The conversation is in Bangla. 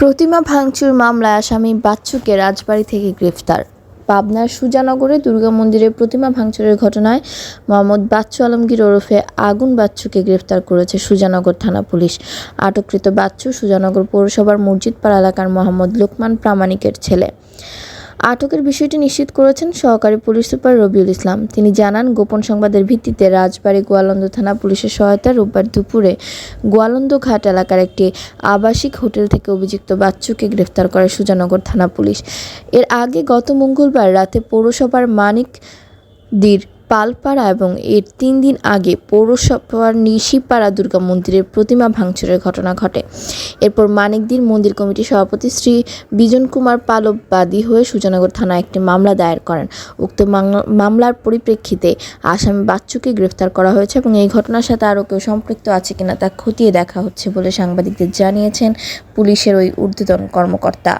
প্রতিমা ভাঙচুর মামলায় আসামি বাচ্চুকে রাজবাড়ী থেকে গ্রেফতার। পাবনার সুজানগরে দুর্গা মন্দিরে প্রতিমা ভাঙচুরের ঘটনায় মোহাম্মদ বাচ্চু আলমগীর ওরফে আগুন বাচ্চুকে গ্রেফতার করেছে সুজানগর থানা পুলিশ। আটককৃত বাচ্চু সুজানগর পৌরসভার মসজিদপাড়া এলাকার মোহাম্মদ লোকমান প্রামাণিকের ছেলে। আটকের বিষয়টি নিশ্চিত করেছেন সহকারী পুলিশ সুপার রবিউল ইসলাম। তিনি জানান, গোপন সংবাদের ভিত্তিতে রাজবাড়ী গোয়ালন্দ থানা পুলিশের সহায়তায় রোববার দুপুরে গোয়ালন্দ ঘাট এলাকার একটি আবাসিক হোটেল থেকে অভিযুক্ত বাচ্চুকে গ্রেফতার করে সুজানগর থানা পুলিশ। এর আগে গত মঙ্গলবার রাতে পৌরসভার মানিকদির পালপাড়া এবং এর ৩ দিন আগে পৌরসভার নিশিপাড়া দুর্গা মন্দিরের প্রতিমা ভাঙচুরের ঘটনা ঘটে। এরপর মানিকদির মন্দির কমিটির সভাপতি শ্রী বিজন কুমার পালব বাদী হয়ে সুজানগর থানায় একটি মামলা দায়ের করেন। উক্ত মামলার পরিপ্রেক্ষিতে আসামি বাচ্চুকে গ্রেফতার করা হয়েছে এবং এই ঘটনার সাথে আরও কেউ সম্পৃক্ত আছে কিনা তা খতিয়ে দেখা হচ্ছে বলে সাংবাদিকদের জানিয়েছেন পুলিশের ওই ঊর্ধ্বতন কর্মকর্তা।